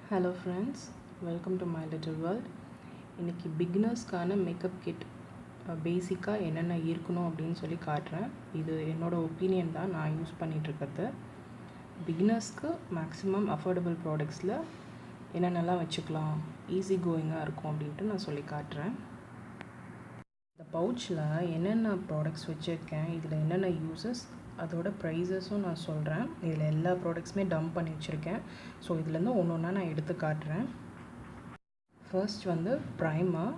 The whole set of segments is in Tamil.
Hello friends, welcome to my little world. இன்னைக்கு பிகினர்ஸ்க்கான மேக்கப் கிட் பேசிக்காக என்னென்ன இருக்கணும் அப்படின்னு சொல்லி காட்டுறேன். இது என்னோடய ஒப்பீனியன் தான், நான் யூஸ் பண்ணிகிட்ருக்கிறது. பிகினர்ஸ்க்கு மேக்ஸிமம் அஃபோர்டபுள் ப்ராடக்ட்ஸில் என்னென்னலாம் வச்சுக்கலாம், ஈஸி கோயிங்காக இருக்கும் அப்படின்ட்டு நான் சொல்லி காட்டுறேன். இந்த பவுச்சில் என்னென்ன ப்ராடக்ட்ஸ் வச்சுருக்கேன், இதில் என்னென்ன யூசஸ், அதோட ப்ரைஸஸும் நான் சொல்கிறேன். இதில் எல்லா ப்ராடக்ட்ஸுமே டம்ப் பண்ணி வச்சுருக்கேன். ஸோ இதுலேருந்து ஒன்று ஒன்றா நான் எடுத்து காட்டுறேன். ஃபர்ஸ்ட் வந்து ப்ரைமர்.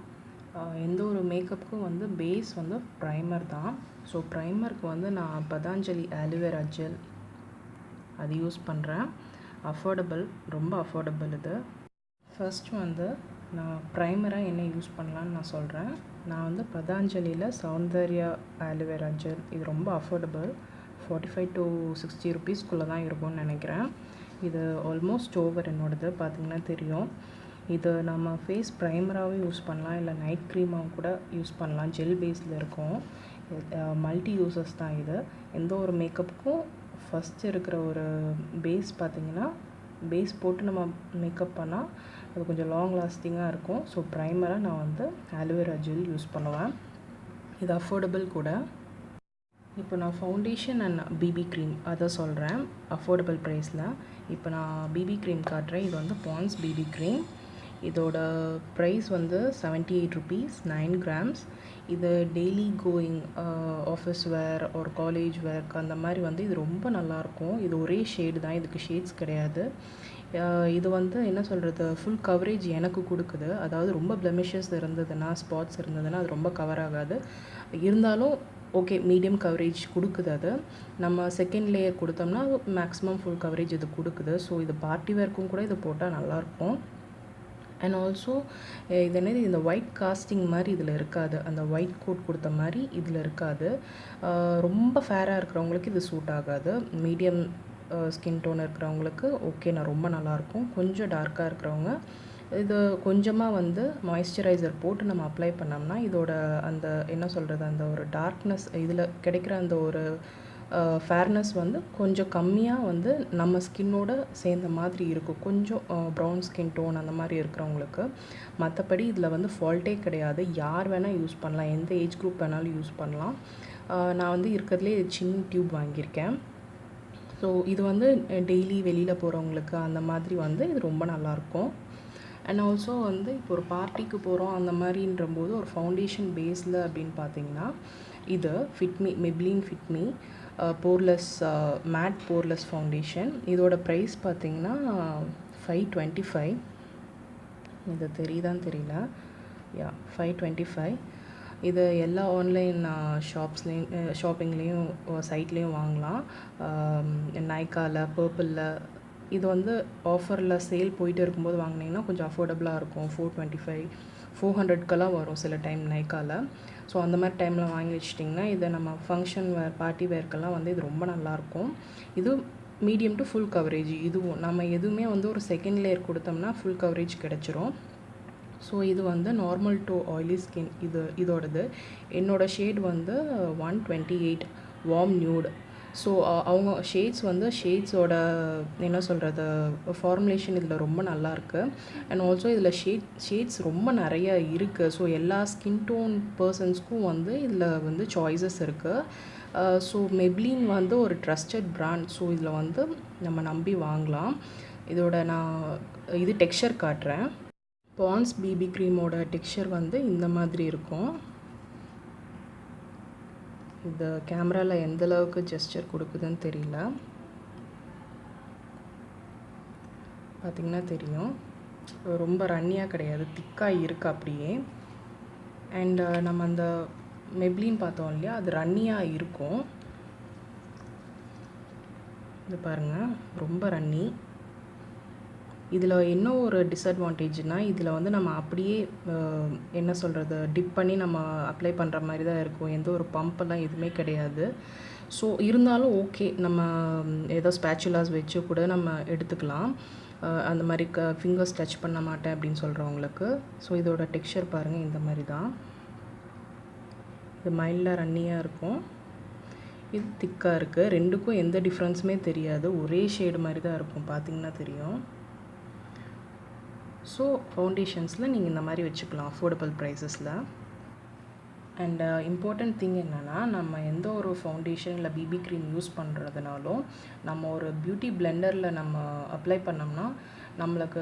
எந்த ஒரு மேக்கப்புக்கும் வந்து பேஸ் வந்து ப்ரைமர் தான். ஸோ ப்ரைமருக்கு வந்து நான் பதாஞ்சலி ஆலோவேரா ஜெல் அது யூஸ் பண்ணுறேன். அஃபோர்டபுள், ரொம்ப அஃபோர்டபுள் இது. ஃபர்ஸ்ட் வந்து நான் ப்ரைமராக என்ன யூஸ் பண்ணலான்னு நான் சொல்கிறேன். நான் வந்து பதாஞ்சலியில் சௌந்தர்யா ஆலோவேரா ஜெல், இது ரொம்ப அஃபோர்டபுள். 45 to 60 ருபீஸ்க்குள்ளே தான் இருக்கும்னு நினைக்கிறேன். இது ஆல்மோஸ்ட் ஓவர் என்னோடது, பார்த்திங்கன்னா தெரியும். இது நம்ம ஃபேஸ் ப்ரைமராகவும் யூஸ் பண்ணலாம், இல்லை நைட் க்ரீமாகவும் கூட யூஸ் பண்ணலாம். ஜெல் பேஸில் இருக்கும். மல்டி யூசஸ் தான் இது. எந்த ஒரு மேக்கப்புக்கும் ஃபஸ்ட்டு இருக்கிற ஒரு பேஸ் பார்த்திங்கன்னா, பேஸ் போட்டு நம்ம மேக்கப் பண்ணால் அது கொஞ்சம் லாங் லாஸ்டிங்காக இருக்கும். ஸோ ப்ரைமராக நான் வந்து ஆலோவேரா ஜெல் யூஸ் பண்ணுவேன். இது அஃபோர்டபுள் கூட. இப்போ நான் ஃபவுண்டேஷன் அண்ட் பிபி க்ரீம் அதை சொல்கிறேன் அஃபோர்டபுள் ப்ரைஸில். இப்போ நான் பிபி க்ரீம் காட்டுறேன். இது வந்து பாண்ட்ஸ் பிபி க்ரீம். இதோட ப்ரைஸ் வந்து 78 ருபீஸ், 9 grams. இது டெய்லி கோயிங், ஆஃபீஸ் வேர் ஒரு காலேஜ் வேர்க் அந்த மாதிரி வந்து இது ரொம்ப நல்லாயிருக்கும். இது ஒரே ஷேடு தான், இதுக்கு ஷேட்ஸ் கிடையாது. இது வந்து என்ன சொல்கிறது, ஃபுல் கவரேஜ் எனக்கு கொடுக்குது. அதாவது ரொம்ப ப்ளெமிஷஸ் இருந்ததுன்னா, ஸ்பாட்ஸ் இருந்ததுன்னா அது ரொம்ப கவர் ஆகாது. இருந்தாலும் ஓகே, மீடியம் கவரேஜ் கொடுக்குது. அது நம்ம செகண்ட் லேயர் கொடுத்தோம்னா மேக்ஸிமம் ஃபுல் கவரேஜ் இது கொடுக்குது. ஸோ இது பார்ட்டி வேர்க்கும் கூட இது போட்டால் நல்லாயிருக்கும். அண்ட் ஆல்சோ இது என்னது, இந்த ஒயிட் காஸ்டிங் மாதிரி இதில் இருக்காது. அந்த ஒயிட் கோட் கொடுத்த மாதிரி இதில் இருக்காது. ரொம்ப ஃபேராக இருக்கிறவங்களுக்கு இது சூட் ஆகாது. மீடியம் ஸ்கின் டோன் இருக்கிறவங்களுக்கு ஓகே, நான் ரொம்ப நல்லாயிருக்கும். கொஞ்சம் டார்க்காக இருக்கிறவங்க இது கொஞ்சமாக வந்து மாய்ஸ்சரைசர் போட்டு நம்ம அப்ளை பண்ணோம்னா இதோட அந்த என்ன சொல்கிறது, அந்த ஒரு டார்க்னஸ் இதில் கிடைக்கிற அந்த ஒரு ஃபேர்னஸ் வந்து கொஞ்சம் கம்மியாக வந்து நம்ம ஸ்கின்னோட சேர்ந்த மாதிரி இருக்கும். கொஞ்சம் ப்ரௌன் ஸ்கின் டோன் அந்த மாதிரி இருக்கிறவங்களுக்கு. மற்றபடி இதில் வந்து ஃபால்ட்டே கிடையாது. யார் வேணால் யூஸ் பண்ணலாம், எந்த ஏஜ் குரூப் வேணாலும் யூஸ் பண்ணலாம். நான் வந்து இருக்கிறதுலே சின்ன டியூப் வாங்கியிருக்கேன். ஸோ இது வந்து டெய்லி வெளியில் போகிறவங்களுக்கு அந்த மாதிரி வந்து இது ரொம்ப நல்லாயிருக்கும். அண்ட் ஆல்சோ வந்து இப்போ ஒரு பார்ட்டிக்கு போகிறோம் அந்த மாதிரின்றம்போது ஒரு ஃபவுண்டேஷன் பேஸில் அப்படின்னு பார்த்தீங்கன்னா இது Fit Me, Maybelline Fit Me poreless matte poreless foundation. இதோட ப்ரைஸ் பார்த்திங்கன்னா 525. இது தெரியுதான்னு தெரியல. 525. இது எல்லா ஆன்லைன் ஷாப்பிங்லேயும் சைட்லேயும் வாங்கலாம். நைக்காவில், பர்பிளில். இது வந்து ஆஃபரில் சேல் போயிட்டு இருக்கும்போது வாங்கினீங்கன்னா கொஞ்சம் அஃபோர்டபுளாக இருக்கும். 425, 400க்கெல்லாம் வரும் சில டைம் நைக்காவில். ஸோ அந்த மாதிரி டைமில் வாங்கி வச்சிட்டிங்கன்னா இதை நம்ம ஃபங்க்ஷன் வேர், பார்ட்டி வேர்க்கெல்லாம் வந்து இது ரொம்ப நல்லாயிருக்கும். இது மீடியம் டு ஃபுல் கவரேஜ். இதுவும் நம்ம எதுவுமே வந்து ஒரு செகண்ட் லேயர் கொடுத்தோம்னா ஃபுல் கவரேஜ் கிடச்சிரும். ஸோ இது வந்து நார்மல் டு ஆயிலி ஸ்கின். இதோடது என்னோடய ஷேட் வந்து 128 வார்ம் நியூட். ஸோ அவங்க ஷேட்ஸோட என்ன சொல்கிறது, ஃபார்முலேஷன் இதில் ரொம்ப நல்லாயிருக்கு. அண்ட் ஆல்சோ இதில் ஷேட்ஸ் ரொம்ப நிறைய இருக்குது. ஸோ எல்லா ஸ்கின் டோன் பர்சன்ஸ்க்கும் வந்து இதில் வந்து சாய்ஸஸ் இருக்குது. ஸோ மெப்ளின் வந்து ஒரு ட்ரஸ்டட் பிராண்ட். ஸோ இதில் வந்து நம்ம நம்பி வாங்கலாம். இதோட நான் இது டெக்ஸ்சர் காட்டுறேன். பாண்ட்ஸ் பிபி க்ரீமோட டெக்ஸ்சர் வந்து இந்த மாதிரி இருக்கும். இந்த கேமராவில் எந்த அளவுக்கு ஜெஸ்டர் கொடுக்குதுன்னு தெரியல, பார்த்திங்கன்னா தெரியும். ரொம்ப ரன்னியாக கிடையாது, திக்காக இருக்குது அப்படியே. அண்ட் நம்ம அந்த மெப்ளின் பார்த்தோம் இல்லையா, அது ரன்னியாக இருக்கும். இது பாருங்கள், ரொம்ப ரன்னி. இதில் என்ன ஒரு டிஸ்அட்வான்டேஜ்னால் இதில் வந்து நம்ம அப்படியே என்ன சொல்கிறது, டிப் பண்ணி நம்ம அப்ளை பண்ணுற மாதிரி தான் இருக்கும். எந்த ஒரு பம்பெல்லாம் எதுவுமே கிடையாது. ஸோ இருந்தாலும் ஓகே, நம்ம ஏதோ ஸ்பேச்சுலாஸ் வச்சு கூட நம்ம எடுத்துக்கலாம். அந்த மாதிரி ஃபிங்கர்ஸ் டச் பண்ண மாட்டேன் அப்படின்னு சொல்கிறவங்களுக்கு. ஸோ இதோட டெக்ஸ்சர் பாருங்கள், இந்த மாதிரி தான். இது மைல்டாக ரன்னியாக இருக்கும், இது திக்காக இருக்குது. ரெண்டுக்கும் எந்த டிஃப்ரென்ஸுமே தெரியாது, ஒரே ஷேடு மாதிரி தான் இருக்கும், பார்த்திங்கன்னா தெரியும். ஸோ ஃபவுண்டேஷன்ஸில் நீங்கள் இந்த மாதிரி வச்சுக்கலாம் அஃபோர்டபுள் ப்ரைஸஸில். அண்ட் இம்பார்ட்டண்ட் திங் என்னென்னா, நம்ம எந்த ஒரு ஃபவுண்டேஷன் இல்லை பிபி க்ரீம் யூஸ் பண்ணுறதுனாலும் நம்ம ஒரு பியூட்டி பிளெண்டரில் நம்ம அப்ளை பண்ணோம்னா நம்மளுக்கு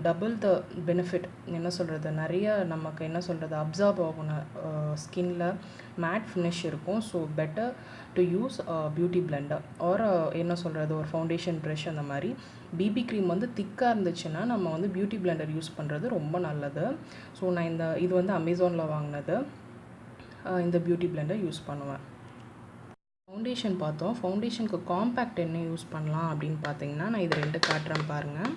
டபுள் த பெனிஃபிட். என்ன சொல்கிறது, நிறைய நமக்கு என்ன சொல்கிறது அப்சார்ப் ஆகணும் ஸ்கின்ல, மேட் ஃபினிஷ் இருக்கும். So better to use beauty blender or என்ன சொல்கிறது ஒரு ஃபவுண்டேஷன் ப்ரஷ். அந்த மாதிரி பிபி க்ரீம் வந்து திக்காக இருந்துச்சுன்னா நம்ம வந்து பியூட்டி பிளெண்டர் யூஸ் பண்ணுறது ரொம்ப நல்லது. ஸோ நான் இது வந்து அமேசானில் வாங்கினது. இந்த பியூட்டி பிளெண்டர் யூஸ் பண்ணுவேன். ஃபவுண்டேஷன் பார்த்தோம். ஃபவுண்டேஷனுக்கு காம்பேக்ட் என்ன யூஸ் பண்ணலாம் அப்படின்னு பார்த்தீங்கன்னா, நான் இது 2 காட்டுறேன் பாருங்கள்.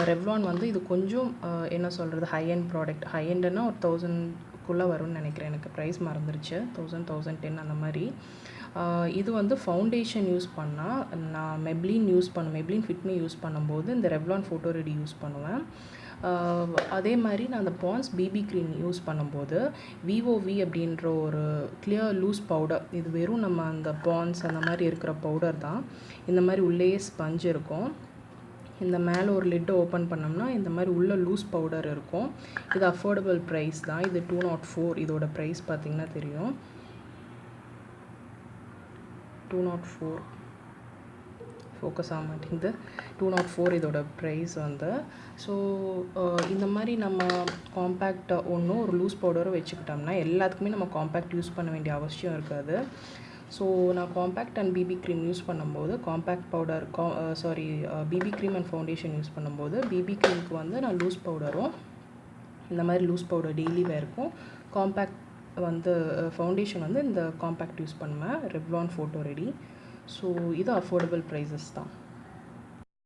ரெவ்லான் வந்து இது கொஞ்சம் என்ன சொல்கிறது ஹை எண்ட் ப்ராடக்ட். ஹை எண்டுன்னா ஒரு 1000க்குள்ளே வரும்னு நினைக்கிறேன், எனக்கு ப்ரைஸ் மறந்துருச்சு. 1010 அந்த மாதிரி. இது வந்து ஃபவுண்டேஷன் யூஸ் பண்ணால் நான் மெப்ளின் ஃபிட்மி யூஸ் பண்ணும்போது இந்த ரெவ்லான் ஃபோட்டோ ரெடி யூஸ் பண்ணுவேன். அதே மாதிரி நான் அந்த பான்ஸ் பிபி க்ரீம் யூஸ் பண்ணும்போது விஓவி அப்படின்ற ஒரு கிளியர் லூஸ் பவுடர். இது வெறும் நம்ம அந்த பான்ஸ் அந்த மாதிரி இருக்கிற பவுடர் தான். இந்த மாதிரி உள்ளேயே ஸ்பஞ்ச் இருக்கும். இந்த மேலே ஒரு லிட்டை ஓப்பன் பண்ணோம்னா இந்த மாதிரி உள்ள லூஸ் பவுடர் இருக்கும். இது அஃபோர்டபுள் ப்ரைஸ் தான். இது 204. இதோட ப்ரைஸ் பார்த்திங்கன்னா தெரியும், 204. ஃபோக்கஸ் ஆக மாட்டேங்குது. 204 இதோட ப்ரைஸ் வந்து. ஸோ இந்த மாதிரி நம்ம காம்பேக்ட் ஒன்றும் ஒரு லூஸ் பவுடரும் வச்சுக்கிட்டோம்னா எல்லாத்துக்குமே நம்ம காம்பேக்ட் யூஸ் பண்ண வேண்டிய அவசியம் இருக்காது. ஸோ நான் compact and B B cream use பண்ணும்போது compact powder B B cream and foundation use பண்ணும்போது பிபி க்ரீமுக்கு வந்து நான் லூஸ் பவுடரும் இந்த மாதிரி லூஸ் பவுடர் டெய்லி வேர்க்கும், காம்பேக்ட் வந்து ஃபவுண்டேஷன் வந்து இந்த காம்பேக்ட் யூஸ் பண்ணுவேன், ரெவ்லான் ஃபோட்டோ ரெடி. ஸோ இது அஃபோர்டபுள் ப்ரைஸஸ் தான்.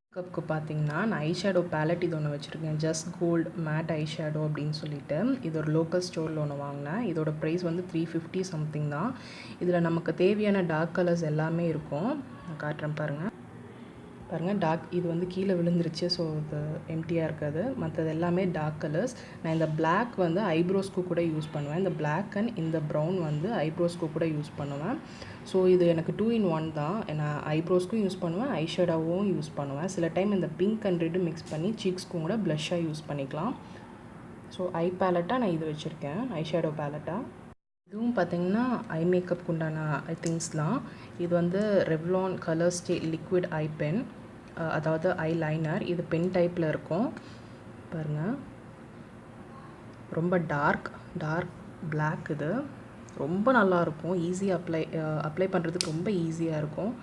மேக்கப்புக்கு பார்த்தீங்கன்னா நான் ஐஷேடோ பேலட் இது ஒன்று வச்சுருக்கேன், ஜஸ்ட் கோல்ட் மேட் ஐஷேடோ அப்படின்னு சொல்லிட்டு. இது ஒரு லோக்கல் ஸ்டோரில் ஒன்று வாங்கினேன். இதோட ப்ரைஸ் வந்து 350 சம்திங் தான். இதில் நமக்கு தேவையான டார்க் கலர்ஸ் எல்லாமே இருக்கும். நான் காட்டுறேன் பாருங்கள். டார்க் இது வந்து கீழே விழுந்துருச்சு. ஸோ இது எம்டியாக இருக்காது. மற்றது எல்லாமே டார்க் கலர்ஸ். நான் இந்த பிளாக் வந்து ஐப்ரோஸ்க்கு கூட யூஸ் பண்ணுவேன். இந்த பிளாக் அண்ட் இந்த ப்ரௌன் வந்து ஐப்ரோஸ்க்கு கூட யூஸ் பண்ணுவேன். ஸோ இது எனக்கு 2 in 1 தான். நான் ஐப்ரோஸ்க்கும் யூஸ் பண்ணுவேன், ஐஷேடோவும் யூஸ் பண்ணுவேன். சில டைம் இந்த பிங்க் அண்ட் ரெட்டு மிக்ஸ் பண்ணி சீக்ஸ்க்கும் கூட ப்ளஷ்ஷாக யூஸ் பண்ணிக்கலாம். ஸோ ஐ பேலட்டாக நான் இது வச்சுருக்கேன், ஐஷேடோ பேலட்டாக. இதுவும் பார்த்திங்கன்னா ஐ மேக்கப்புக்கு உண்டான திங்ஸ்லாம். இது வந்து ரெவ்லான் கலர் ஸ்டே லிக்விட் ஐ பென், அதாவது ஐ லைனர். இது பென் டைப்பில் இருக்கும் பாருங்கள். ரொம்ப டார்க் பிளாக். இது ரொம்ப நல்லாயிருக்கும். ஈஸியாக அப்ளை பண்ணுறதுக்கு ரொம்ப ஈஸியாக இருக்கும்.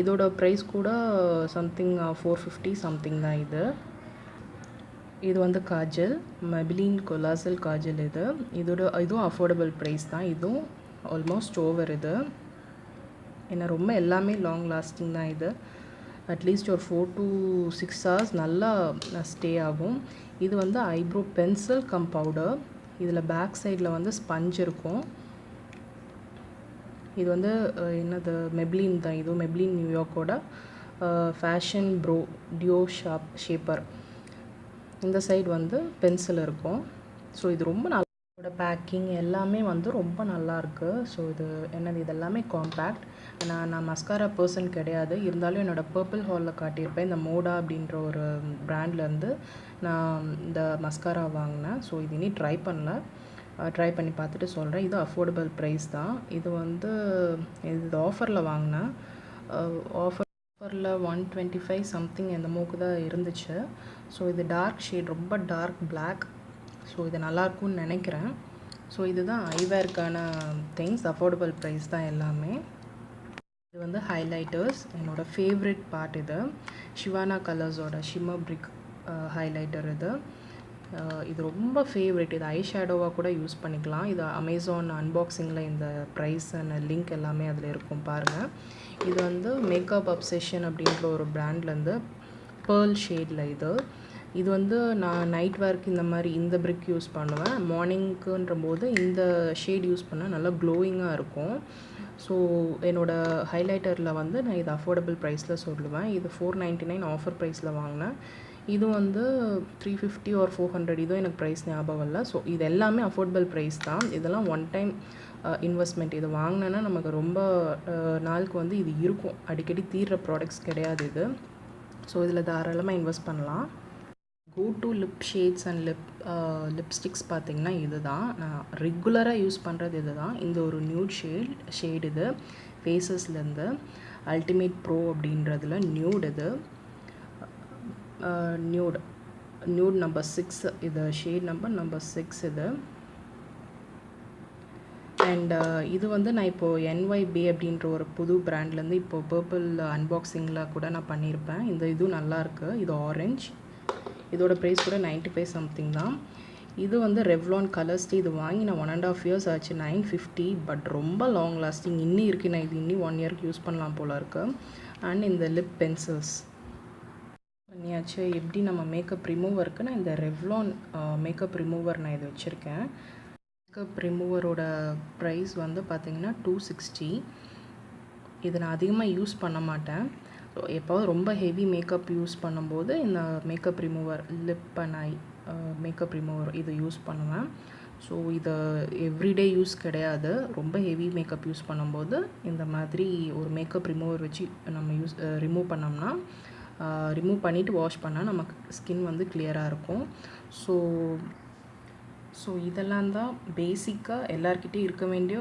இதோட ப்ரைஸ் கூட சம்திங் 450 சம்திங் தான். இது வந்து காஜல், மெபிலின் கொலாசல் காஜல். இதுவும் அஃபோர்டபுள் ப்ரைஸ் தான். இதுவும் ஆல்மோஸ்ட் ஓவர். இது ஏன்னா ரொம்ப எல்லாமே லாங் லாஸ்டிங் தான். இது அட்லீஸ்ட் ஒரு 4 to 6 hours நல்லா ஸ்டே ஆகும். இது வந்து ஐப்ரோ பென்சில் கம் பவுடர். இதில் பேக் சைடில் வந்து ஸ்பஞ்ச் இருக்கும். இது வந்து என்னது மெப்ளின் தான். இதுவும் மெப்ளின் நியூயார்க்கோட ஃபேஷன் ப்ரோ டியோ ஷேப்பர். இந்த சைடு வந்து பென்சில் இருக்கும். ஸோ இது ரொம்ப நல்லா, இதோட பேக்கிங் எல்லாமே வந்து ரொம்ப நல்லாயிருக்கு. ஸோ இது எல்லாமே காம்பேக்ட். நான் மஸ்காரா பர்சன் கிடையாது, இருந்தாலும் என்னோடய பர்பிள் ஹாலில் காட்டியிருப்பேன். இந்த மோடா அப்படின்ற ஒரு பிராண்ட்லேருந்து நான் இந்த மஸ்காரா வாங்கினேன். ஸோ இது இனி ட்ரை பண்ணி பார்த்துட்டு சொல்கிறேன். இது அஃபோர்டபுள் ப்ரைஸ் தான். இது வந்து இது ஆஃபரில் வாங்கினேன். ஆஃபரில் 125 சம்திங் இந்த மூக்கு தான் இருந்துச்சு. ஸோ இது டார்க் ஷேட், ரொம்ப டார்க் பிளாக். ஸோ இது நல்லாயிருக்கும்னு நினைக்கிறேன். ஸோ இதுதான் ஐவேர்க்கான திங்ஸ். அஃபோர்டபுள் ப்ரைஸ் தான் எல்லாமே. இது வந்து ஹைலைட்டர்ஸ், என்னோடய ஃபேவரட் பார்ட். இது ஷிவானா கலர்ஸோட ஷிம்மர் பிரிக் ஹைலைட்டர். இது ரொம்ப ஃபேவரட். இது ஐ ஷேடோவாக கூட யூஸ் பண்ணிக்கலாம். இது அமேசான் அன்பாக்சிங்கில் இந்த ப்ரைஸ் அண்ட் லிங்க் எல்லாமே அதில் இருக்கும் பாருங்கள். இது வந்து மேக்கப் அப்செஷன் அப்படின்ற ஒரு பிராண்ட்லேருந்து பேர்ல் ஷேடில். இது வந்து நான் நைட் வேர்க்கு இந்த மாதிரி இந்த பிரிக் யூஸ் பண்ணுவேன். மார்னிங்க்குன்ற போது இந்த ஷேட் யூஸ் பண்ணால் நல்லா க்ளோயிங்காக இருக்கும். ஸோ என்னோடய ஹைலைட்டரில் வந்து நான் இது அஃபோர்டபுள் ப்ரைஸில் சொல்லுவேன். இது 499 ஆஃபர் ப்ரைஸில் வாங்கினேன். இது வந்து 350 or 400, இதுவும் எனக்கு ப்ரைஸ் ஞாபகம் இல்லை. ஸோ இது எல்லாமே அஃபோர்டபுள் ப்ரைஸ் தான். இதெல்லாம் ஒன் டைம் இன்வெஸ்ட்மெண்ட். இது வாங்கினேன்னா நமக்கு ரொம்ப நாளுக்கு வந்து இது இருக்கும், அடிக்கடி தீர்ற ப்ராடக்ட்ஸ் கிடையாது இது. ஸோ இதில் தாராளமாக இன்வெஸ்ட் பண்ணலாம். Go to lip shades and lipsticks பார்த்திங்கன்னா இது தான் நான் ரெகுலராக யூஸ் பண்ணுறது இது தான். இந்த ஒரு நியூட் ஷேட் இது ஃபேஸஸ்லேருந்து அல்டிமேட் ப்ரோ அப்படின்றதுல நியூட் இது நியூட் நம்பர் 6 இது ஷேட் நம்பர் 6 இது. அண்ட் இது வந்து நான் இப்போது NYB அப்படின்ற ஒரு புது பிராண்ட்லேருந்து இப்போது பர்பிள் அன்பாக்சிங்கில் கூட நான் பண்ணியிருப்பேன். இதுவும் நல்லாயிருக்கு. இது ஆரஞ்ச். இதோட ப்ரைஸ் கூட 95 சம்திங் தான். இது வந்து ரெவ்லான் கலர்ஸ்ட்டு. இது வாங்கி நான் 1.5 years ஆச்சு. 950. பட் ரொம்ப லாங் லாஸ்டிங் இன்னும் இருக்குது. நான் இது இன்னும் 1 year யூஸ் பண்ணலாம் போல் இருக்குது. அண்ட் இந்த லிப் பென்சில்ஸ் பண்ணியாச்சு. எப்படி நம்ம மேக்கப் ரிமூவருக்கு நான் இந்த ரெவ்லான் மேக்கப் ரிமூவர் நான் இது வச்சுருக்கேன். மேக்கப் ரிமூவரோட ப்ரைஸ் வந்து பார்த்திங்கன்னா 260. இது நான் அதிகமாக யூஸ் பண்ண மாட்டேன். எப்போது ரொம்ப ஹெவி மேக்கப் யூஸ் பண்ணும்போது இந்த makeup remover lip and eye makeup remover இது யூஸ் பண்ணுவேன். ஸோ இது எவ்ரிடே யூஸ் கிடையாது. ரொம்ப ஹெவி மேக்கப் யூஸ் பண்ணும்போது இந்த மாதிரி ஒரு மேக்கப் ரிமூவர் வச்சு நம்ம ரிமூவ் பண்ணோம்னா ரிமூவ் பண்ணிவிட்டு வாஷ் பண்ணால் நமக்கு ஸ்கின் வந்து கிளியராக இருக்கும். ஸோ இதெல்லாம் தான் பேசிக்காக எல்லார்கிட்டையும் இருக்க வேண்டிய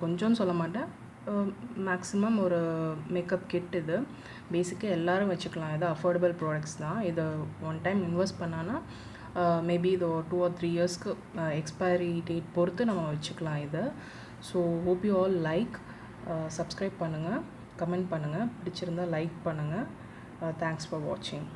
கொஞ்சம்னு சொல்ல மாட்டேன், மேக்ஸிமம் ஒரு மேக்கப் கிட். இது பேசிக்காக எல்லோரும் வச்சுக்கலாம். இது அஃபோர்டபுள் ப்ராடக்ட்ஸ் தான். இதை ஒன் டைம் இன்வெஸ்ட் பண்ணான்னா மேபி இது 2 or 3 yearsக்கு எக்ஸ்பைரி டேட் பொறுத்து நம்ம வச்சுக்கலாம் இதை. So hope you all like. Subscribe பண்ணுங்கள், கமெண்ட் பண்ணுங்கள், பிடிச்சிருந்தால் லைக் பண்ணுங்கள். தேங்க்ஸ் ஃபார் வாட்சிங்.